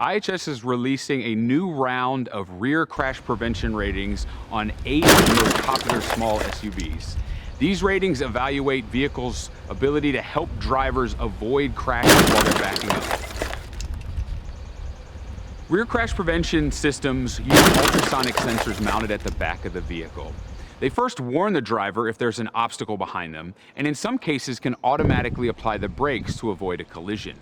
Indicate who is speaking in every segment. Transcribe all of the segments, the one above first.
Speaker 1: IIHS is releasing a new round of rear crash prevention ratings on 8 of the most popular small SUVs. These ratings evaluate vehicles' ability to help drivers avoid crashes while they're backing up. Rear crash prevention systems use ultrasonic sensors mounted at the back of the vehicle. They first warn the driver if there's an obstacle behind them, and in some cases can automatically apply the brakes to avoid a collision.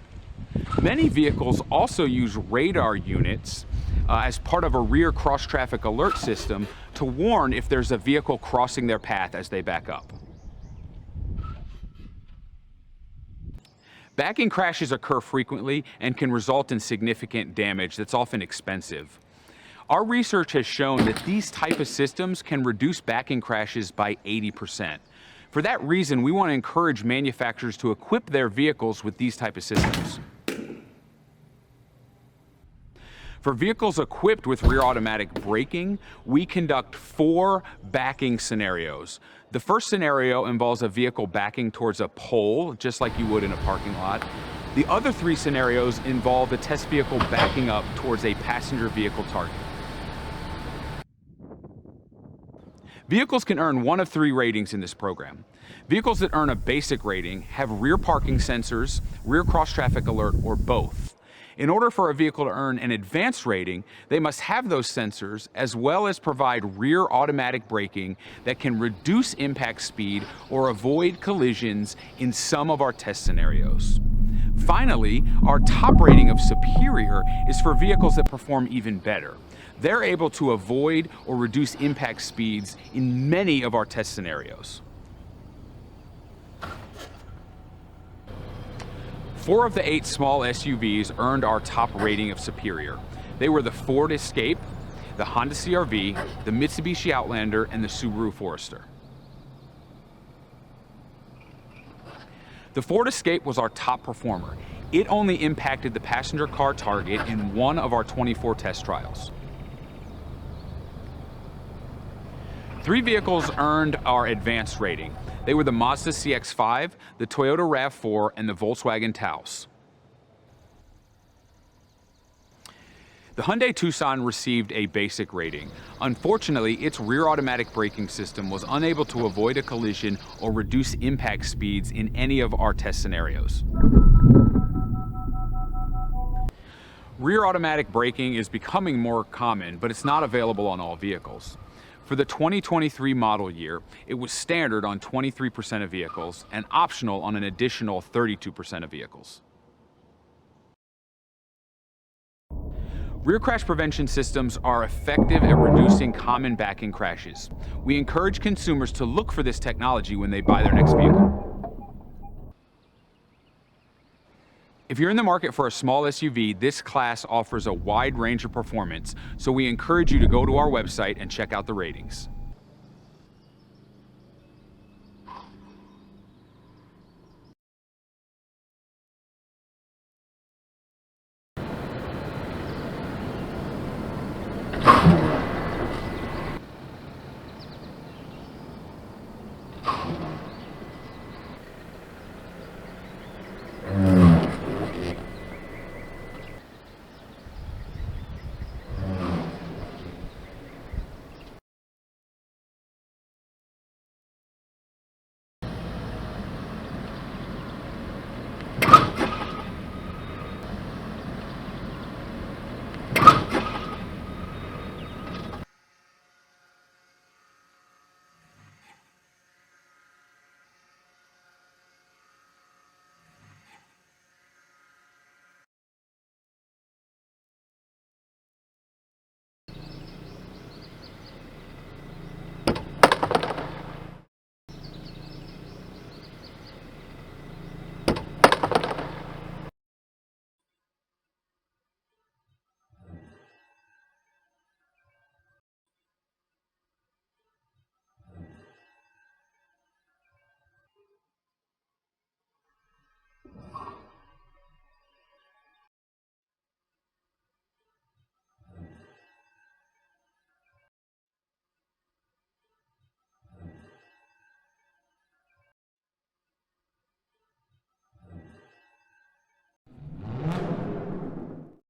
Speaker 1: Many vehicles also use radar units as part of a rear cross-traffic alert system to warn if there's a vehicle crossing their path as they back up. Backing crashes occur frequently and can result in significant damage that's often expensive. Our research has shown that these type of systems can reduce backing crashes by 80%. For that reason, we want to encourage manufacturers to equip their vehicles with these type of systems. For vehicles equipped with rear automatic braking, we conduct 4 backing scenarios. The first scenario involves a vehicle backing towards a pole, just like you would in a parking lot. The other 3 scenarios involve the test vehicle backing up towards a passenger vehicle target. Vehicles can earn one of 3 ratings in this program. Vehicles that earn a basic rating have rear parking sensors, rear cross-traffic alert, or both. In order for a vehicle to earn an advanced rating, they must have those sensors as well as provide rear automatic braking that can reduce impact speed or avoid collisions in some of our test scenarios. Finally, our top rating of superior is for vehicles that perform even better. They're able to avoid or reduce impact speeds in many of our test scenarios. 4 of the 8 small SUVs earned our top rating of superior. They were the Ford Escape, the Honda CR-V, the Mitsubishi Outlander, and the Subaru Forester. The Ford Escape was our top performer. It only impacted the passenger car target in 1 of our 24 test trials. 3 vehicles earned our advanced rating. They were the Mazda CX-5, the Toyota RAV4, and the Volkswagen Taos. The Hyundai Tucson received a basic rating. Unfortunately, its rear automatic braking system was unable to avoid a collision or reduce impact speeds in any of our test scenarios. Rear automatic braking is becoming more common, but it's not available on all vehicles. For the 2023 model year, it was standard on 23% of vehicles and optional on an additional 32% of vehicles. Rear crash prevention systems are effective at reducing common backing crashes. We encourage consumers to look for this technology when they buy their next vehicle. If you're in the market for a small SUV, this class offers a wide range of performance, so we encourage you to go to our website and check out the ratings.